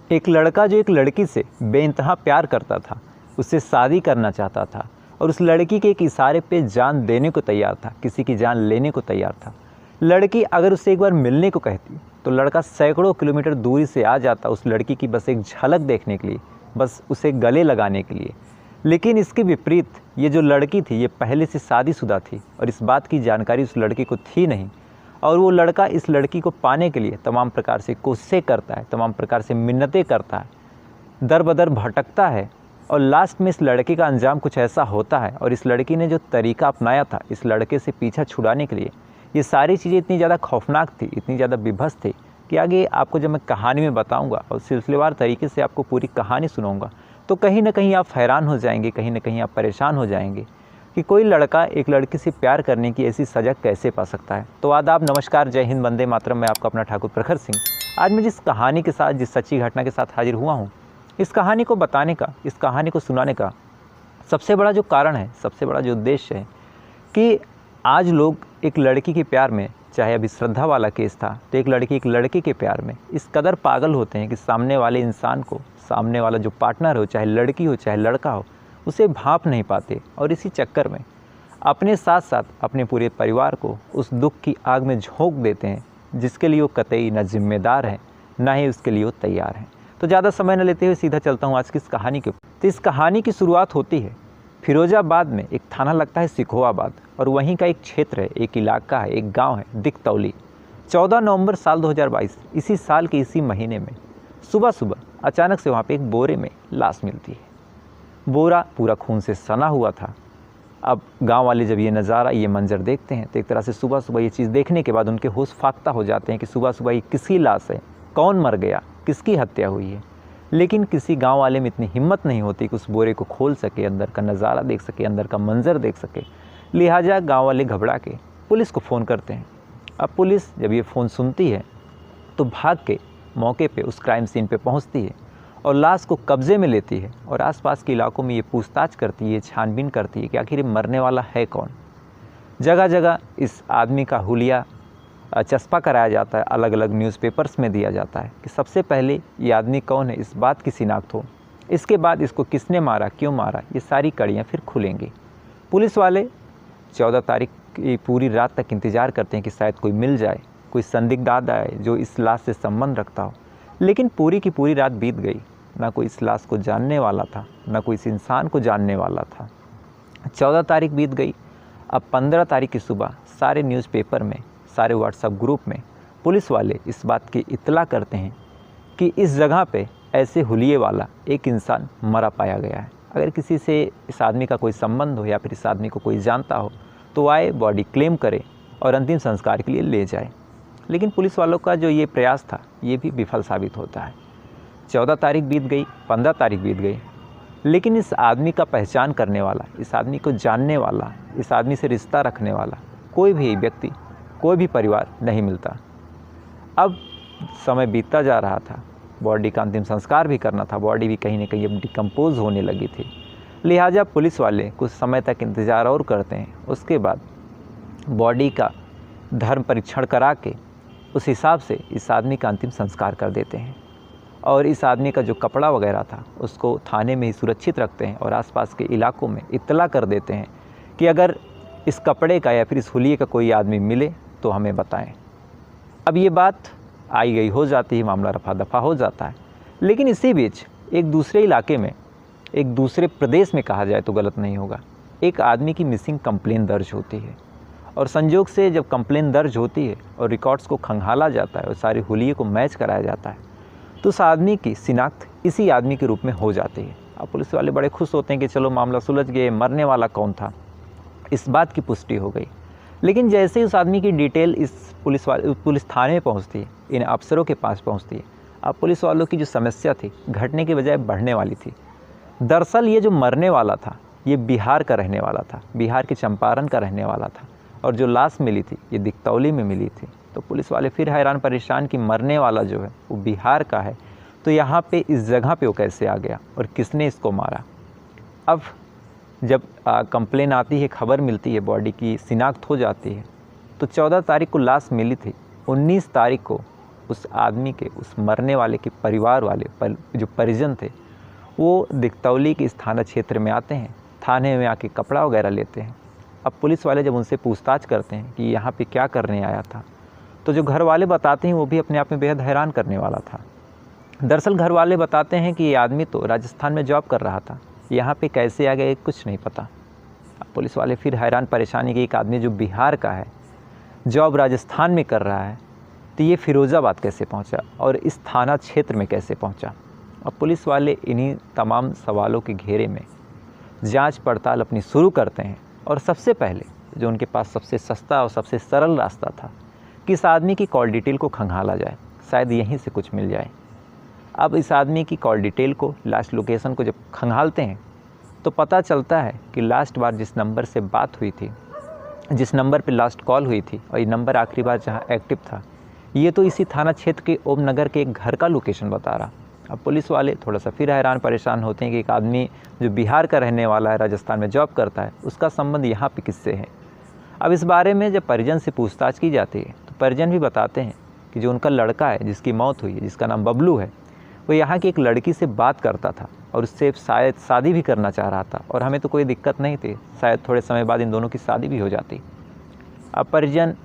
एक लड़का जो एक लड़की से बेइंतहा प्यार करता था, उससे शादी करना चाहता था और उस लड़की के एक इशारे पे जान देने को तैयार था, किसी की जान लेने को तैयार था। लड़की अगर उससे एक बार मिलने को कहती तो लड़का सैकड़ों किलोमीटर दूरी से आ जाता उस लड़की की बस एक झलक देखने के लिए, बस उसे गले लगाने के लिए। लेकिन इसके विपरीत ये जो लड़की थी ये पहले से शादीशुदा थी और इस बात की जानकारी उस लड़की को थी नहीं। और वो लड़का इस लड़की को पाने के लिए तमाम प्रकार से कोशिशें करता है, तमाम प्रकार से मिन्नतें करता है, दर बदर भटकता है और लास्ट में इस लड़के का अंजाम कुछ ऐसा होता है। और इस लड़की ने जो तरीका अपनाया था इस लड़के से पीछा छुड़ाने के लिए, ये सारी चीज़ें इतनी ज़्यादा खौफनाक थी, इतनी ज़्यादा विभत्स थी कि आगे आपको जब मैं कहानी में बताऊंगा और सिलसिलेवार तरीके से आपको पूरी कहानी सुनाऊंगा तो कहीं ना कहीं आप हैरान हो जाएंगे, कहीं ना कहीं आप परेशान हो जाएंगे कि कोई लड़का एक लड़की से प्यार करने की ऐसी सज़ा कैसे पा सकता है। तो आदाब, नमस्कार, जय हिंद, वंदे मातरम। मैं आपका अपना ठाकुर प्रखर सिंह आज मैं जिस कहानी के साथ, जिस सच्ची घटना के साथ हाजिर हुआ हूँ, इस कहानी को बताने का, इस कहानी को सुनाने का सबसे बड़ा जो कारण है, सबसे बड़ा जो उद्देश्य है कि आज लोग एक लड़की के प्यार में, चाहे अभी श्रद्धा वाला केस था तो एक लड़की एक लड़के के प्यार में इस कदर पागल होते हैं कि सामने वाले इंसान को, सामने वाला जो पार्टनर हो, चाहे लड़की हो चाहे लड़का हो, उसे भांप नहीं पाते और इसी चक्कर में अपने साथ साथ अपने पूरे परिवार को उस दुख की आग में झोंक देते हैं जिसके लिए वो कतई न जिम्मेदार हैं, ना ही उसके लिए वो तैयार हैं। तो ज़्यादा समय न लेते हुए सीधा चलता हूँ आज की इस कहानी के ऊपर। तो इस कहानी की शुरुआत होती है फिरोजाबाद में। एक थाना लगता है सिखोवाबाद और वहीं का एक क्षेत्र है, एक इलाका है, एक गांव है दिकतौली। 14 नवंबर साल 2022 इसी साल के इसी महीने में सुबह सुबह अचानक से वहाँ पे एक बोरे में लाश मिलती है। बोरा पूरा खून से सना हुआ था। अब गांव वाले जब ये नज़ारा, ये मंजर देखते हैं तो एक तरह से सुबह सुबह ये चीज़ देखने के बाद उनके होश फाख्ता हो जाते हैं कि सुबह सुबह ये किसकी लाश है, कौन मर गया, किसकी हत्या हुई है। लेकिन किसी गांव वाले में इतनी हिम्मत नहीं होती कि उस बोरे को खोल सके, अंदर का नज़ारा देख सके, अंदर का मंजर देख सके। लिहाजा गांव वाले घबरा के पुलिस को फ़ोन करते हैं। अब पुलिस जब ये फ़ोन सुनती है तो भाग के मौके पे उस क्राइम सीन पे पहुंचती है और लाश को कब्ज़े में लेती है और आसपास के इलाकों में ये पूछताछ करती है, छानबीन करती है कि आखिर ये मरने वाला है कौन। जगह जगह इस आदमी का हुलिया चस्पा कराया जाता है, अलग अलग न्यूज़पेपर्स में दिया जाता है कि सबसे पहले ये आदमी कौन है, इस बात की शिनाख्त हो, इसके बाद इसको किसने मारा, क्यों मारा, ये सारी कड़ियाँ फिर खुलेंगी। पुलिस वाले 14 तारीख की पूरी रात तक इंतज़ार करते हैं कि शायद कोई मिल जाए, कोई संदिग्ध आए जो इस लाश से संबंध रखता हो। लेकिन पूरी की पूरी रात बीत गई, ना कोई इस लाश को जानने वाला था, ना कोई इस इंसान को जानने वाला था। 14 तारीख बीत गई। अब 15 तारीख की सुबह सारे न्यूज़पेपर में, सारे व्हाट्सएप ग्रुप में पुलिस वाले इस बात की इत्तला करते हैं कि इस जगह पे ऐसे हुलिये वाला एक इंसान मरा पाया गया है। अगर किसी से इस आदमी का कोई संबंध हो या फिर इस आदमी को कोई जानता हो तो आए, बॉडी क्लेम करे और अंतिम संस्कार के लिए ले जाए। लेकिन पुलिस वालों का जो ये प्रयास था ये भी विफल साबित होता है। 14 तारीख बीत गई, 15 तारीख बीत गई, लेकिन इस आदमी का पहचान करने वाला, इस आदमी को जानने वाला, इस आदमी से रिश्ता रखने वाला कोई भी व्यक्ति, कोई भी परिवार नहीं मिलता। अब समय बीतता जा रहा था, बॉडी का अंतिम संस्कार भी करना था, बॉडी भी कहीं ना कहीं अब डिकम्पोज होने लगी थी। लिहाजा पुलिस वाले कुछ समय तक इंतज़ार और करते हैं। उसके बाद बॉडी का धर्म परीक्षण करा के उस हिसाब से इस आदमी का अंतिम संस्कार कर देते हैं और इस आदमी का जो कपड़ा वगैरह था उसको थाने में ही सुरक्षित रखते हैं और आसपास के इलाकों में इत्तला कर देते हैं कि अगर इस कपड़े का या फिर इस हुलिये का कोई आदमी मिले तो हमें बताएं। अब ये बात आई गई हो जाती है, मामला रफा दफा हो जाता है। लेकिन इसी बीच एक दूसरे इलाके में, एक दूसरे प्रदेश में कहा जाए तो गलत नहीं होगा, एक आदमी की मिसिंग कंप्लेन दर्ज होती है। और संजोग से जब कंप्लेन दर्ज होती है और रिकॉर्ड्स को खंगाला जाता है और सारे हुलिये को मैच कराया जाता है तो उस आदमी की शिनाख्त इसी आदमी के रूप में हो जाती है। अब पुलिस वाले बड़े खुश होते हैं कि चलो मामला सुलझ गए, मरने वाला कौन था, इस बात की पुष्टि हो गई। लेकिन जैसे ही उस आदमी की डिटेल इस पुलिस थाने में पहुंचती है, इन अफसरों के पास पहुंचती है, अब पुलिस वालों की जो समस्या थी घटने के बजाय बढ़ने वाली थी। दरअसल ये जो मरने वाला था ये बिहार का रहने वाला था, बिहार के चंपारण का रहने वाला था और जो लाश मिली थी ये दिकतौली में मिली थी। तो पुलिस वाले फिर हैरान परेशान कि मरने वाला जो है वो बिहार का है तो यहाँ पे इस जगह पे वो कैसे आ गया और किसने इसको मारा। अब जब कंप्लेन आती है, खबर मिलती है, बॉडी की शिनाख्त हो जाती है तो 14 तारीख को लाश मिली थी, 19 तारीख को उस आदमी के, उस मरने वाले के परिवार वाले जो परिजन थे, वो दिकतौली के इस थाना क्षेत्र में आते हैं, थाने में आके कपड़ा वगैरह लेते हैं। अब पुलिस वाले जब उनसे पूछताछ करते हैं कि यहाँ पे क्या करने आया था, तो जो घर वाले बताते हैं वो भी अपने आप में बेहद हैरान करने वाला था। दरअसल घर वाले बताते हैं कि ये आदमी तो राजस्थान में जॉब कर रहा था, यहाँ पे कैसे आ गया कुछ नहीं पता। अब पुलिस वाले फिर हैरान परेशानी कि एक आदमी जो बिहार का है, जॉब राजस्थान में कर रहा है, तो ये फिरोज़ाबाद कैसे पहुँचा और इस थाना क्षेत्र में कैसे पहुँचा। अब पुलिस वाले इन्हीं तमाम सवालों के घेरे में जांच पड़ताल अपनी शुरू करते हैं और सबसे पहले जो उनके पास सबसे सस्ता और सबसे सरल रास्ता था कि इस आदमी की कॉल डिटेल को खंगाला जाए, शायद यहीं से कुछ मिल जाए। अब इस आदमी की कॉल डिटेल को, लास्ट लोकेशन को जब खंगालते हैं तो पता चलता है कि लास्ट बार जिस नंबर से बात हुई थी, जिस नंबर पे लास्ट कॉल हुई थी और ये नंबर आखिरी बार जहाँ एक्टिव था, ये तो इसी थाना क्षेत्र के ओम नगर के एक घर का लोकेशन बता रहा। अब पुलिस वाले थोड़ा सा फिर हैरान परेशान होते हैं कि एक आदमी जो बिहार का रहने वाला है, राजस्थान में जॉब करता है, उसका संबंध यहाँ पे किससे है। अब इस बारे में जब परिजन से पूछताछ की जाती है तो परिजन भी बताते हैं कि जो उनका लड़का है जिसकी मौत हुई है, जिसका नाम बबलू है, वो यहाँ की एक लड़की से बात करता था और उससे शायद शादी भी करना चाह रहा था और हमें तो कोई दिक्कत नहीं थी, शायद थोड़े समय बाद इन दोनों की शादी भी हो जाती। अब परिजन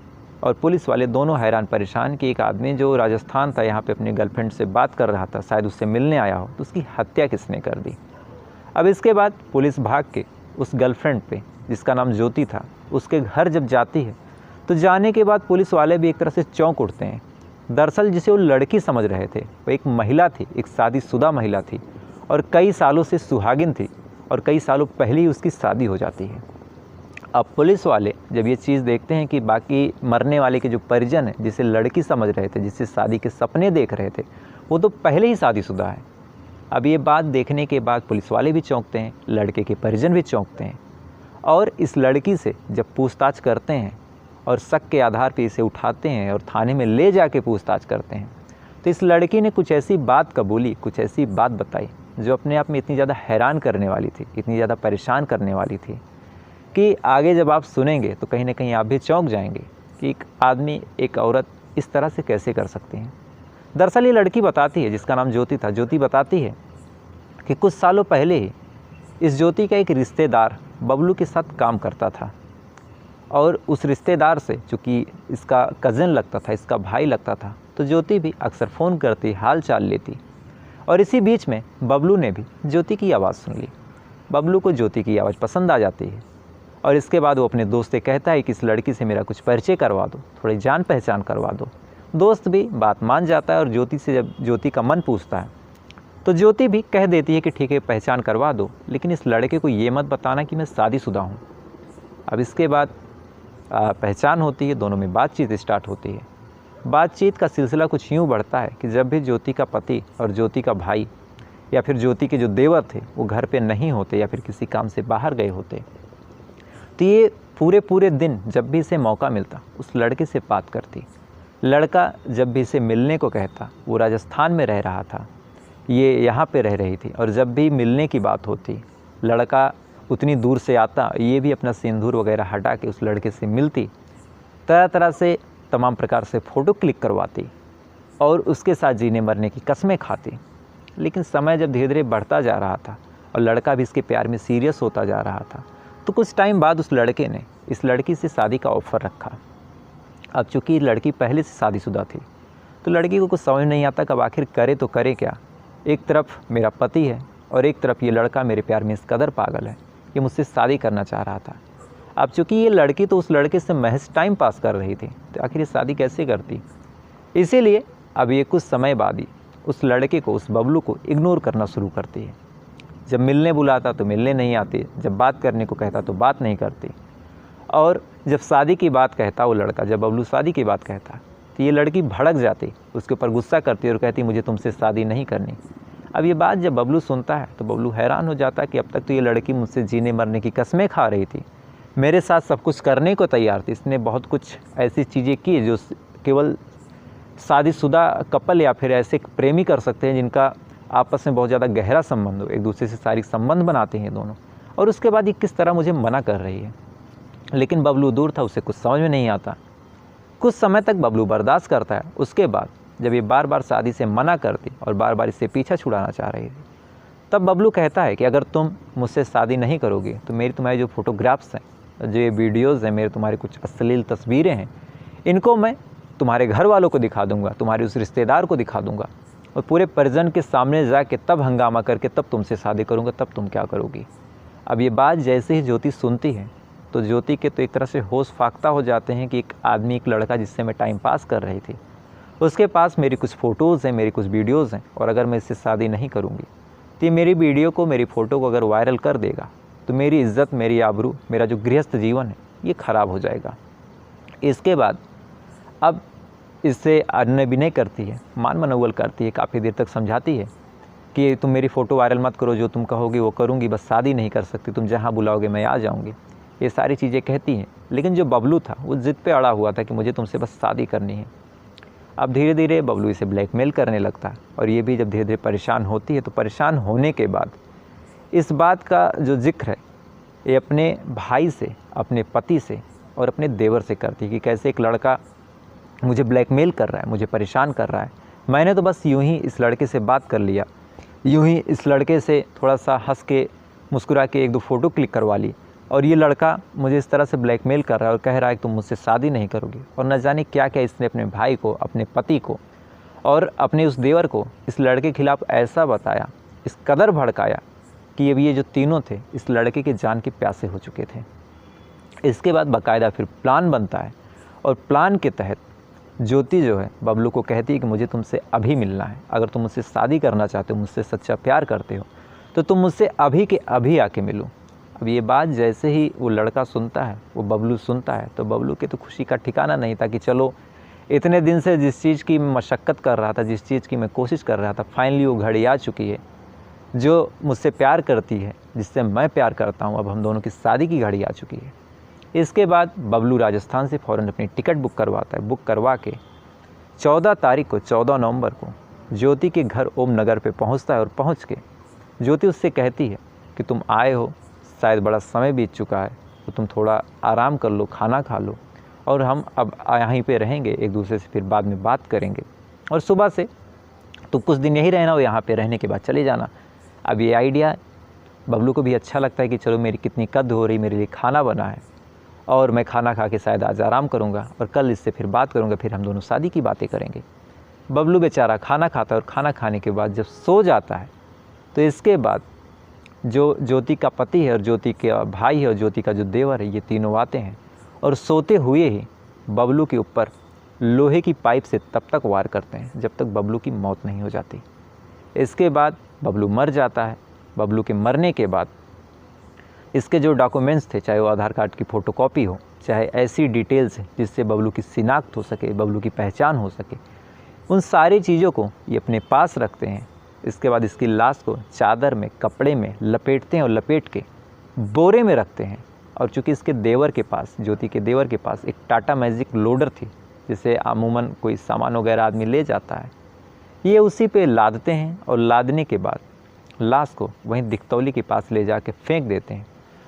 और पुलिस वाले दोनों हैरान परेशान कि एक आदमी जो राजस्थान था, यहाँ पे अपनी गर्लफ्रेंड से बात कर रहा था, शायद उससे मिलने आया हो, तो उसकी हत्या किसने कर दी। अब इसके बाद पुलिस भाग के उस गर्लफ्रेंड पे, जिसका नाम ज्योति था, उसके घर जब जाती है तो जाने के बाद पुलिस वाले भी एक तरह से चौंक उठते हैं। दरअसल जिसे वो लड़की समझ रहे थे वो एक महिला थी, एक शादीशुदा महिला थी और कई सालों से सुहागिन थी और कई सालों पहले ही उसकी शादी हो जाती है। अब पुलिस वाले जब ये चीज़ देखते हैं कि बाकी मरने वाले के जो परिजन हैं, जिसे लड़की समझ रहे थे, जिससे शादी के सपने देख रहे थे, वो तो पहले ही शादीशुदा है। अब ये बात देखने के बाद पुलिस वाले भी चौंकते हैं, लड़के के परिजन भी चौंकते हैं और इस लड़की से जब पूछताछ करते हैं और शक के आधार पर इसे उठाते हैं और थाने में ले जाके पूछताछ करते हैं, तो इस लड़की ने कुछ ऐसी बात कबूली, कुछ ऐसी बात बताई जो अपने आप में इतनी ज़्यादा हैरान करने वाली थी, इतनी ज़्यादा परेशान करने वाली थी कि आगे जब आप सुनेंगे तो कहीं ना कहीं आप भी चौंक जाएंगे कि एक आदमी, एक औरत इस तरह से कैसे कर सकती हैं। दरअसल ये लड़की बताती है, जिसका नाम ज्योति था, ज्योति बताती है कि कुछ सालों पहले ही इस ज्योति का एक रिश्तेदार बबलू के साथ काम करता था और उस रिश्तेदार से, चूँकि इसका कज़न लगता था, इसका भाई लगता था, तो ज्योति भी अक्सर फ़ोन करती, हाल चाल लेती। और इसी बीच में बबलू ने भी ज्योति की आवाज़ सुन ली। बबलू को ज्योति की आवाज़ पसंद आ जाती है और इसके बाद वो अपने दोस्त से कहता है कि इस लड़की से मेरा कुछ परिचय करवा दो, थोड़ी जान पहचान करवा दो। दोस्त भी बात मान जाता है और ज्योति से जब ज्योति का मन पूछता है तो ज्योति भी कह देती है कि ठीक है, पहचान करवा दो, लेकिन इस लड़के को ये मत बताना कि मैं शादीशुदा हूँ। अब इसके बाद पहचान होती है, दोनों में बातचीत स्टार्ट होती है। बातचीत का सिलसिला कुछ यूँ बढ़ता है कि जब भी ज्योति का पति और ज्योति का भाई या फिर ज्योति के जो देवर थे वो घर पे नहीं होते या फिर किसी काम से बाहर गए होते, तो ये पूरे दिन जब भी इसे मौका मिलता उस लड़के से बात करती। लड़का जब भी इसे मिलने को कहता, वो राजस्थान में रह रहा था, ये यहाँ पे रह रही थी, और जब भी मिलने की बात होती लड़का उतनी दूर से आता, ये भी अपना सिंदूर वगैरह हटा के उस लड़के से मिलती, तरह तरह से तमाम प्रकार से फ़ोटो क्लिक करवाती और उसके साथ जीने मरने की कस्में खाती। लेकिन समय जब धीरे धीरे बढ़ता जा रहा था और लड़का भी इसके प्यार में सीरियस होता जा रहा था, तो कुछ टाइम बाद उस लड़के ने इस लड़की से शादी का ऑफ़र रखा। अब चूँकि लड़की पहले से शादीशुदा थी तो लड़की को कुछ समझ नहीं आता कि अब आखिर करे तो करे क्या। एक तरफ मेरा पति है और एक तरफ ये लड़का मेरे प्यार में इस कदर पागल है, ये मुझसे शादी करना चाह रहा था। अब चूँकि ये लड़की तो उस लड़के से महज टाइम पास कर रही थी, तो आखिर ये शादी कैसे करती। इसीलिए अब ये कुछ समय बाद ही उस लड़के को, उस बबलू को इग्नोर करना शुरू करती है। जब मिलने बुलाता तो मिलने नहीं आती, जब बात करने को कहता तो बात नहीं करती, और जब शादी की बात कहता वो लड़का, जब बबलू शादी की बात कहता तो ये लड़की भड़क जाती, उसके ऊपर गुस्सा करती और कहती मुझे तुमसे शादी नहीं करनी। अब ये बात जब बबलू सुनता है तो बबलू हैरान हो जाता है कि अब तक तो ये लड़की मुझसे जीने मरने की कस्में खा रही थी, मेरे साथ सब कुछ करने को तैयार थी, इसने बहुत कुछ ऐसी चीज़ें की जो केवल शादीशुदा कपल या फिर ऐसे प्रेमी कर सकते हैं जिनका आपस में बहुत ज़्यादा गहरा संबंध हो, एक दूसरे से शारीरिक संबंध बनाते हैं दोनों, और उसके बाद ये किस तरह मुझे मना कर रही है। लेकिन बबलू दूर था, उसे कुछ समझ में नहीं आता। कुछ समय तक बबलू बर्दाश्त करता है, उसके बाद जब ये बार बार शादी से मना करती और बार बार इससे पीछा छुड़ाना चाह रही थी, तब बबलू कहता है कि अगर तुम मुझसे शादी नहीं करोगे तो मेरी तुम्हारी जो फ़ोटोग्राफ्स हैं, जो ये वीडियोज़ हैं, मेरे तुम्हारी कुछ अश्लील तस्वीरें हैं, इनको मैं तुम्हारे घर वालों को दिखा दूंगा, तुम्हारे उस रिश्तेदार को दिखा दूंगा और पूरे परिजन के सामने जाके तब हंगामा करके तब तुमसे शादी करूंगा, तब तुम क्या करोगी। अब ये बात जैसे ही ज्योति सुनती है तो ज्योति के तो एक तरह से होश फाख्ता हो जाते हैं कि एक आदमी, एक लड़का जिससे मैं टाइम पास कर रही थी, उसके पास मेरी कुछ फ़ोटोज़ हैं, मेरी कुछ वीडियोज़ हैं, और अगर मैं इससे शादी नहीं करूँगी तो ये मेरी वीडियो को, मेरी फ़ोटो को अगर वायरल कर देगा तो मेरी इज़्ज़त, मेरी आबरू, मेरा जो गृहस्थ जीवन है ये ख़राब हो जाएगा। इसके बाद अब इससे अन्य विनय करती है, मान मनौवल करती है, काफ़ी देर तक समझाती है कि तुम मेरी फ़ोटो वायरल मत करो, जो तुम कहोगे वो करूँगी, बस शादी नहीं कर सकती, तुम जहाँ बुलाओगे मैं आ जाऊँगी, ये सारी चीज़ें कहती हैं। लेकिन जो बबलू था वो ज़िद पे अड़ा हुआ था कि मुझे तुमसे बस शादी करनी है। अब धीरे धीरे बबलू इसे ब्लैकमेल करने लगता है और ये भी जब धीरे धीरे परेशान होती है तो परेशान होने के बाद इस बात का जो जिक्र है ये अपने भाई से, अपने पति से और अपने देवर से करती है कि कैसे एक लड़का मुझे ब्लैकमेल कर रहा है, मुझे परेशान कर रहा है। मैंने तो बस यूं ही इस लड़के से बात कर लिया, यूं ही इस लड़के से थोड़ा सा हंस के मुस्कुरा के एक दो फ़ोटो क्लिक करवा ली और ये लड़का मुझे इस तरह से ब्लैकमेल कर रहा है और कह रहा है कि तुम मुझसे शादी नहीं करोगी। और न जाने क्या क्या इसने अपने भाई को, अपने पति को और अपने उस देवर को इस लड़के के खिलाफ़ ऐसा बताया, इस कदर भड़काया कि अब ये जो तीनों थे इस लड़के के जान के प्यासे हो चुके थे। इसके बाद बाकायदा फिर प्लान बनता है और प्लान के तहत ज्योति जो है बबलू को कहती है कि मुझे तुमसे अभी मिलना है, अगर तुम मुझसे शादी करना चाहते हो, मुझसे सच्चा प्यार करते हो तो तुम मुझसे अभी के अभी आके मिलो। अब ये बात जैसे ही वो लड़का सुनता है, वो बबलू सुनता है, तो बबलू के तो खुशी का ठिकाना नहीं था कि चलो इतने दिन से जिस चीज़ की मशक्क़त कर रहा था, जिस चीज़ की मैं कोशिश कर रहा था, फाइनली वो घड़ी आ चुकी है। जो मुझसे प्यार करती है, जिससे मैं प्यार करता हूँ, अब हम दोनों की शादी की घड़ी आ चुकी है। इसके बाद बबलू राजस्थान से फ़ौरन अपनी टिकट बुक करवाता है। बुक करवा के 14 तारीख को, 14 नवंबर को ज्योति के घर ओम नगर पे पहुंचता है और पहुंच के ज्योति उससे कहती है कि तुम आए हो, शायद बड़ा समय बीत चुका है, तो तुम थोड़ा आराम कर लो, खाना खा लो और हम अब यहीं पे रहेंगे, एक दूसरे से फिर बाद में बात करेंगे और सुबह से तुम कुछ दिन यहीं रहना और यहाँ पे रहने के बाद चले जाना। अब ये आइडिया बबलू को भी अच्छा लगता है कि चलो मेरी कितनी कद हो रही, मेरे लिए खाना बना है और मैं खाना खा के शायद आज आराम करूँगा और कल इससे फिर बात करूँगा, फिर हम दोनों शादी की बातें करेंगे। बबलू बेचारा खाना खाता है और खाना खाने के बाद जब सो जाता है तो इसके बाद जो ज्योति का पति है और ज्योति का भाई है और ज्योति का जो देवर है, ये तीनों आते हैं और सोते हुए ही बबलू के ऊपर लोहे की पाइप से तब तक वार करते हैं जब तक बबलू की मौत नहीं हो जाती। इसके बाद बबलू मर जाता है। बबलू के मरने के बाद इसके जो डॉक्यूमेंट्स थे, चाहे वो आधार कार्ड की फ़ोटोकॉपी हो, चाहे ऐसी डिटेल्स जिससे बबलू की शिनाख्त हो सके, बबलू की पहचान हो सके, उन सारी चीज़ों को ये अपने पास रखते हैं। इसके बाद इसकी लाश को चादर में, कपड़े में लपेटते हैं और लपेट के बोरे में रखते हैं। और चूँकि इसके देवर के पास, ज्योति के देवर के पास एक टाटा मैजिक लोडर थी जिसे अमूमन कोई सामान वगैरह आदमी ले जाता है, ये उसी पे लादते हैं और लादने के बाद लाश को वहीं दिखतौली के पास ले जाके फेंक देते हैं।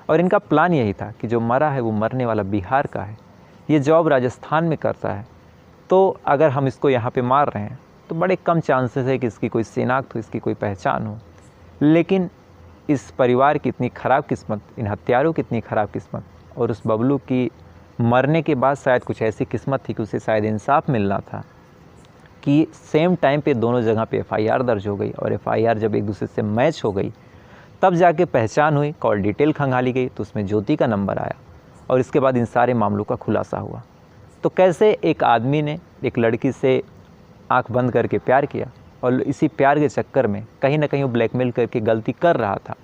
और इनका प्लान यही था कि जो मरा है वो मरने वाला बिहार का है, ये जॉब राजस्थान में करता है, तो अगर हम इसको यहाँ पे मार रहे हैं तो बड़े कम चांसेस है कि इसकी कोई शिनाख्त हो, इसकी कोई पहचान हो। लेकिन इस परिवार की इतनी ख़राब किस्मत, इन हत्यारों की इतनी ख़राब किस्मत और उस बबलू की मरने के बाद शायद कुछ ऐसी किस्मत थी कि उसे शायद इंसाफ मिलना था कि सेम टाइम पे दोनों जगह पे एफआईआर दर्ज हो गई और एफआईआर जब एक दूसरे से मैच हो गई तब जाके पहचान हुई, कॉल डिटेल खंगाली गई तो उसमें ज्योति का नंबर आया और इसके बाद इन सारे मामलों का खुलासा हुआ। तो कैसे एक आदमी ने एक लड़की से आंख बंद करके प्यार किया और इसी प्यार के चक्कर में कहीं ना कहीं वो ब्लैकमेल करके गलती कर रहा था,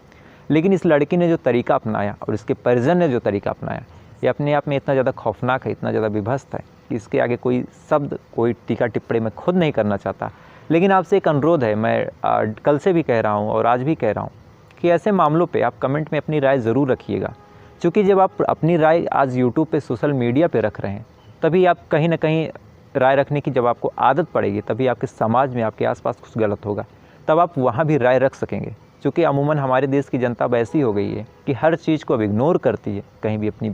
लेकिन इस लड़की ने जो तरीका अपनाया और इसके परिजन ने जो तरीका अपनाया, ये अपने आप में इतना ज़्यादा खौफनाक है, इतना ज़्यादा विभत्स है कि इसके आगे कोई शब्द, कोई टीका टिप्पणी मैं खुद नहीं करना चाहता। लेकिन आपसे एक अनुरोध है, मैं कल से भी कह रहा हूँ और आज भी कह रहा हूँ कि ऐसे मामलों पे आप कमेंट में अपनी राय ज़रूर रखिएगा, क्योंकि जब आप अपनी राय आज यूट्यूब पे, सोशल मीडिया पे रख रहे हैं, तभी आप कहीं ना कहीं राय रखने की जब आपको आदत पड़ेगी, तभी आपके समाज में, आपके आसपास कुछ गलत होगा, तब आप वहाँ भी राय रख सकेंगे। क्योंकि अमूमन हमारे देश की जनता वैसी हो गई है कि हर चीज़ को अब इग्नोर करती है। कहीं भी अपनी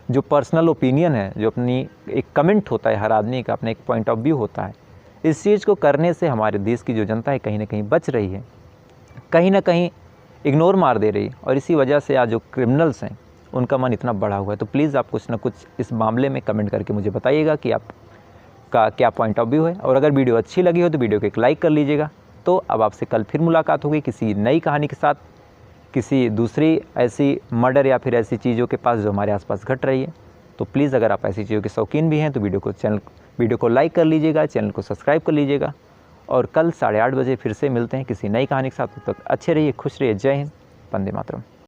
जो पर्सनल ओपिनियन है, जो अपनी एक कमेंट होता है, हर आदमी का अपना एक पॉइंट ऑफ व्यू होता है, इस चीज़ को करने से हमारे देश की जो जनता है कहीं ना कहीं बच रही है, कहीं ना कहीं इग्नोर मार दे रही है, और इसी वजह से आज जो क्रिमिनल्स हैं उनका मन इतना बढ़ा हुआ है। तो प्लीज़ आप कुछ ना कुछ इस मामले में कमेंट करके मुझे बताइएगा कि आपका क्या पॉइंट ऑफ व्यू है, और अगर वीडियो अच्छी लगी हो तो वीडियो को एक लाइक कर लीजिएगा। तो अब आपसे कल फिर मुलाकात होगी किसी नई कहानी के साथ, किसी दूसरी ऐसी मर्डर या फिर ऐसी चीज़ों के पास जो हमारे आसपास घट रही है। तो प्लीज़ अगर आप ऐसी चीज़ों के शौकीन भी हैं तो वीडियो को लाइक कर लीजिएगा, चैनल को सब्सक्राइब कर लीजिएगा, और कल 8:30 बजे फिर से मिलते हैं किसी नई कहानी के साथ। तब तक अच्छे रहिए, खुश रहिए। जय हिंद, वंदे मातरम।